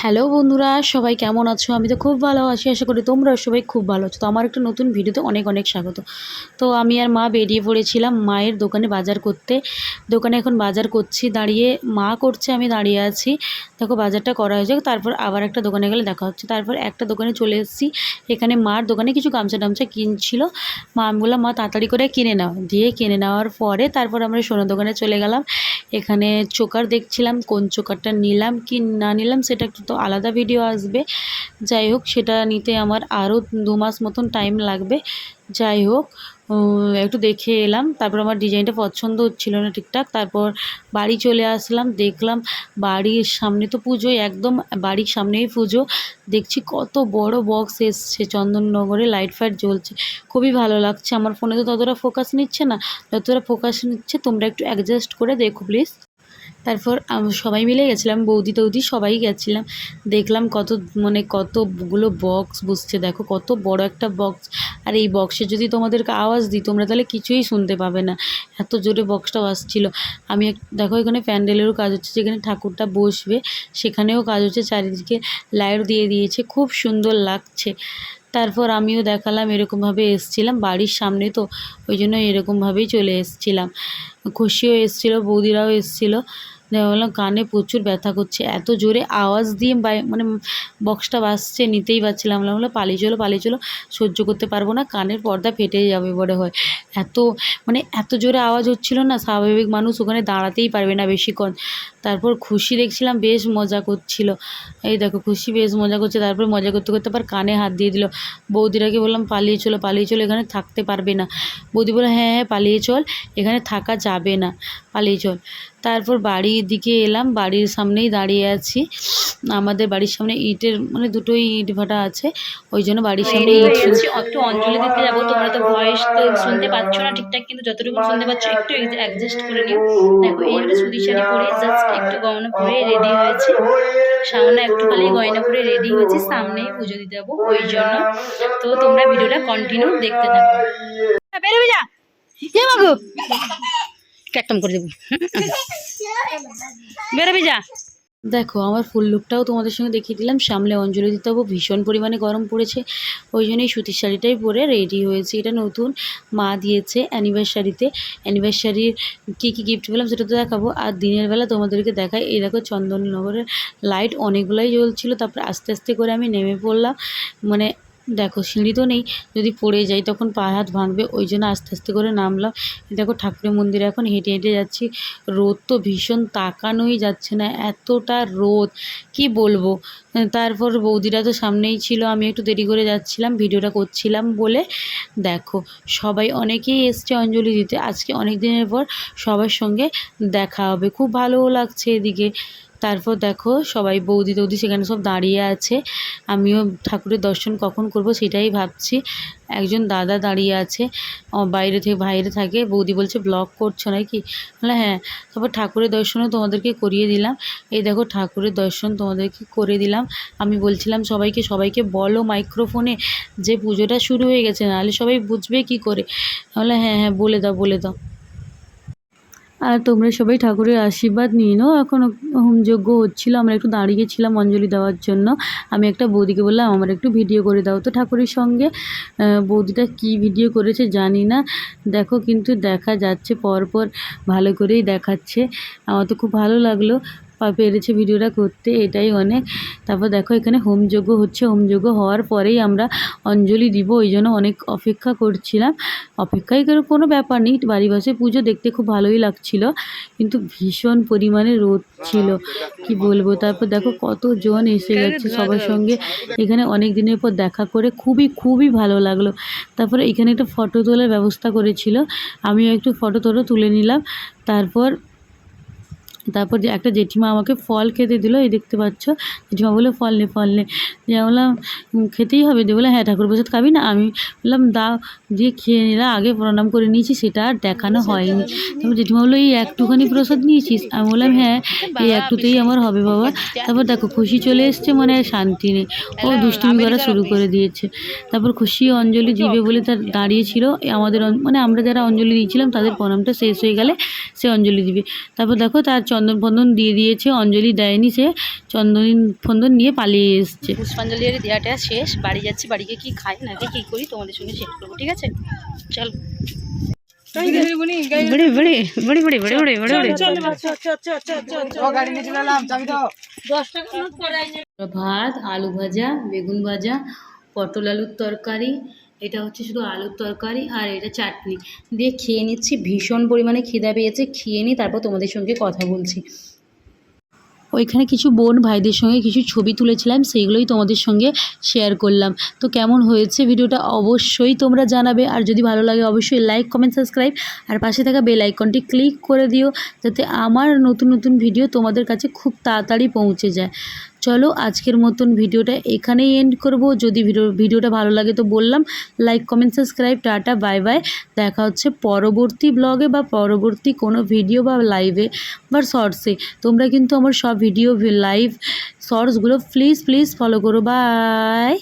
Hello বন্ধুরা, সবাই কেমন আছো? আমি তো খুব ভালো আছি, আশা করি তোমরাও সবাই খুব ভালো আছো। তো আমার একটা নতুন ভিডিওতে অনেক অনেক স্বাগত। তো আমি আর মা বেরিয়ে পড়েছিলাম মায়ের দোকানে বাজার করতে। দোকানে এখন বাজার করছি দাঁড়িয়ে, মা করছে আমি দাঁড়িয়ে আছি। দেখো বাজারটা করা হয়েছে, তারপর আবার একটা দোকানে গেলে দেখা হচ্ছে। তারপর একটা দোকানে চলে এসেছি, এখানে মার দোকানে কিছু গামছা টামছা কিনছিল। মা, আমি বললাম মা তাড়াতাড়ি করে কিনে নাও, দিয়ে কিনে নেওয়ার পরে তারপর আমরা সোনার দোকানে চলে গেলাম। এখানে চোকার দেখছিলাম, কোন চোকারটা নিলাম কি না নিলাম সেটা একটু তো আলাদা ভিডিও আসবে। যাই হোক, সেটা নিতে আমার আরও 2 মাস মতন টাইম লাগবে। যাই হোক, একটু দেখে এলাম। তারপর আমার ডিজাইনটা পছন্দ হচ্ছিল না ঠিকঠাক। তারপর বাড়ি চলে আসলাম, দেখলাম বাড়ির সামনে তো পুজোই, একদম বাড়ির সামনেই পুজো। দেখছি কত বড় বক্স এসছে, চন্দননগরে লাইট ফাইট জ্বলছে, খুবই ভালো লাগছে। আমার ফোনে তো ততটা ফোকাস নিচ্ছে না, যতটা ফোকাস নিচ্ছে। তোমরা একটু অ্যাডজাস্ট করে দেখো প্লিজ। তারপর সবাই মিলে গেছিলাম, বৌদি টৌদি সবাই গেছিলাম। দেখলাম কতগুলো বক্স বসছে, দেখো কত বড় একটা বক্স। আর এই বক্সে যদি তোমাদেরকে আওয়াজ দিই তোমরা তাহলে কিছুই শুনতে পাবে না, এত জোরে বক্সটা বাজছিল। দেখো এখানে প্যান্ডেলেরও কাজ হচ্ছে, যেখানে ঠাকুরটা বসবে সেখানেও কাজ হচ্ছে, চারিদিকে লাইট দিয়ে দিয়েছে, খুব সুন্দর লাগছে। তারপর আমিও দেখালাম, এরকমভাবে এসছিলাম বাড়ির সামনে তো, ওই জন্য এরকমভাবেই চলে এসছিলাম। খুশিও এসেছিলো, বৌদিরাও এসেছিলো। বললাম কানে প্রচুর ব্যথা করছে, এত জোরে আওয়াজ দিয়ে মানে বক্সটা বাজছে, নিতেই পারছিলাম না। বললাম পালিয়ে চলো, সহ্য করতে পারবো না, কানের পর্দা ফেটে যাবে বলে হয়। এত এত জোরে আওয়াজ হচ্ছিল না, স্বাভাবিক মানুষ ওখানে দাঁড়াতেই পারবে না বেশিক্ষণ। তারপর খুশি দেখছিলাম বেশ মজা করছিল, এই দেখো খুশি বেশ মজা করছে। তারপর মজা করতে করতে আবার কানে হাত দিয়ে দিল। বৌদিরাকে বললাম পালিয়ে চলো, এখানে থাকতে পারবে না। বৌদি বলে হ্যাঁ হ্যাঁ পালিয়ে চল, এখানে থাকা যাবে না, পালিয়ে চল। তারপর বাড়ির দিকে এলাম, বাড়ির সামনেই দাঁড়িয়ে আছি। আমাদের বাড়ির সামনে ইটের দুটোই ইট ভাটা আছে, ওই জন্য বাড়ির সামনে ইট একটু অঞ্জলি দিতে যাবো। তোমরা তো ভয়েস তো শুনতে পাচ্ছ না ঠিকঠাক, কিন্তু যতটুকু শুনতে পাচ্ছ একটু অ্যাডজাস্ট করে নিও। দেখো এইবারে সুতি শাড়ি পরে জাস্ট একটু গয়না পরে রেডি হয়েছে, সামনে একটু খালি গয়না পরে রেডি হয়েছি, সামনেই পুজো দিতে যাবো ওই জন্য। তো তোমরা ভিডিওটা কন্টিনিউ দেখতে থাকো। বেরোবি যা, একদম করে দেবো, বেরোবি যা। দেখো আমার ফুল লুকটাও তোমাদের সঙ্গে দেখিয়ে দিলাম। সামনে অঞ্জলি দিতে হবো, ভীষণ পরিমাণে গরম পড়েছে, ওই জন্যই সুতির শাড়িটাই পরে রেডি হয়েছে। এটা নতুন মা দিয়েছে অ্যানিভার্সারির কী কী গিফট পেলাম সেটা তো দেখাবো। আর দিনের বেলা তোমাদেরকে দেখাই, এই দেখো চন্দননগরের লাইট অনেকগুলাই জ্বলছিল। তারপর আস্তে আস্তে করে আমি নেমে পড়লাম, মানে দেখো সিঁড়ি তো নেই, যদি পড়ে যাই তখন পা হাত ভাঙবে, ওই জন্য আস্তে আস্তে করে নামলাম। দেখো ঠাকুরের মন্দিরে এখন হেঁটে হেঁটে যাচ্ছি। রোদ তো ভীষণ, তাকানোই যাচ্ছে না, এতটা রোদ কি বলবো। তারপর বৌদিরা তো সামনেই ছিল, আমি একটু দেরি করে যাচ্ছিলাম ভিডিওটা করছিলাম বলে। দেখো সবাই অনেকেই এসছে অঞ্জলি দিতে, আজকে অনেক দিনের পর সবার সঙ্গে দেখা হবে, খুব ভালোও লাগছে এদিকে। তারপর দেখো সবাই বৌদি টৌদি সেখানে সব দাঁড়িয়ে আছে, আমিও ঠাকুরের দর্শন কখন করব সেটাই ভাবছি। একজন দাদা দাঁড়িয়ে আছে, বাইরে থাকে। বৌদি বলছে ব্লগ করছো নাকি, বলে হ্যাঁ। তারপর ঠাকুরের দর্শনও তোমাদেরকে করিয়ে দিলাম, এই দেখো ঠাকুরের দর্শন তোমাদেরকে করে দিলাম। আমি বলছিলাম সবাইকে বলো মাইক্রোফোনে যে পুজোটা শুরু হয়ে গেছে, নাহলে সবাই বুঝবে কি করে। বলে হ্যাঁ হ্যাঁ বলে দাও। আর তোমরা সবাই ঠাকুরের আশীর্বাদ নিয়ে নাও। এখন হোমযজ্ঞ হচ্ছিলো, আমরা একটু দাঁড়িয়েছিলাম অঞ্জলি দেওয়ার জন্য। আমি একটা বৌদিকে বললাম আমার একটু ভিডিও করে দাও তো ঠাকুরের সঙ্গে। বৌদিটা কি ভিডিও করেছে জানি না, দেখো কিন্তু দেখা যাচ্ছে পরপর ভালো করেই দেখাচ্ছে। আমার তো খুব ভালো লাগলো, পেরেছে ভিডিওটা করতে, এটাই অনেক। তারপর দেখো এখানে হোমযজ্ঞ হচ্ছে, হোমযজ্ঞ হওয়ার পরেই আমরা অঞ্জলি দিব, ওই জন্য অনেক অপেক্ষা করছিলাম। অপেক্ষায় কোনো ব্যাপার নেই, বাড়ি বসে পুজো দেখতে খুব ভালোই লাগছিল, কিন্তু ভীষণ পরিমাণে রোদ ছিল, কি বলবো। তারপর দেখো কতজন এসে গেছে সবার সঙ্গে, এখানে অনেক দিনের পর দেখা করে খুবই ভালো লাগলো। তারপরে এখানে একটা ফটো তোলার ব্যবস্থা করেছিল, আমিও একটু ফটো তুলে নিলাম। তারপর যে একটা জেঠিমা আমাকে ফল খেতে দিল, এই দেখতে পাচ্ছ। জেঠিমা বলে ফল নে যে বললাম খেতেই হবে, দিয়ে বলে হ্যাঁ ঠাকুর প্রসাদ খাবি না, আমি বললাম দাও, দিয়ে খেয়ে নিলাম। আগে প্রণাম করে নিয়েছি, সেটা আর দেখানো হয়নি। তারপর জেঠিমা বললো এই একটুখানি প্রসাদ নিয়েছিস, আমি বললাম হ্যাঁ এই একটুতেই আমার হবে বাবা। তারপর দেখো খুশি চলে এসছে, মানে আর শান্তি নেই, ও দুষ্টুমি করা শুরু করে দিয়েছে। তারপর খুশি অঞ্জলি দিবে বলে তার দাঁড়িয়েছিল, আমাদের মানে আমরা যারা অঞ্জলি দিয়েছিলাম তাদের প্রণামটা শেষ হয়ে গেলে সে অঞ্জলি দিবে। তারপর দেখো তার চন্দন ফন্দন দিয়ে দিয়েছে, অঞ্জলি দেয়নি, সে চন্দন ফন্দন নিয়ে পালিয়ে এসছে। পুষ্পাঞ্জলি আর দেওয়াটা শেষ, বাড়ি যাচ্ছি, বাড়িকে কি খাই না খাই কী করি তোমাদের সঙ্গে শেয়ার করবো, ঠিক আছে? চলো। ভাত, আলু ভাজা, বেগুন ভাজা, পটল আলুর তরকারি, এটা হচ্ছে শুধু আলুর তরকারি, আর এটা চাটনি দিয়ে খেয়ে নিচ্ছি। ভীষণ পরিমাণে খিদা পেয়েছে, খেয়ে নিই, তারপর তোমাদের সঙ্গে কথা বলছি। ওইখানে কিছু বোন ভাইদের সঙ্গে কিছু ছবি তুলেছিলাম, সেইগুলোই তোমাদের সঙ্গে শেয়ার করলাম। তো কেমন হয়েছে ভিডিওটা অবশ্যই তোমরা জানাবে, আর যদি ভালো লাগে অবশ্যই লাইক কমেন্ট সাবস্ক্রাইব আর পাশে থাকা বেল আইকনটি ক্লিক করে দিও, যাতে আমার নতুন নতুন ভিডিও তোমাদের কাছে খুব তাড়াতাড়ি পৌঁছে যায়। চলো আজকের মতন ভিডিওটা এখানেই এন্ড করব। যদি ভিডিওটা ভালো লাগে তো বললাম like comment subscribe, tata bye bye. দেখা হচ্ছে পরবর্তী ব্লগে বা পরবর্তী কোনো ভিডিও বা লাইভে বা শর্টসে। তোমরা কিন্তু আমার সব ভিডিও লাইভ শর্টসগুলো প্লিজ ফলো করো। বাই।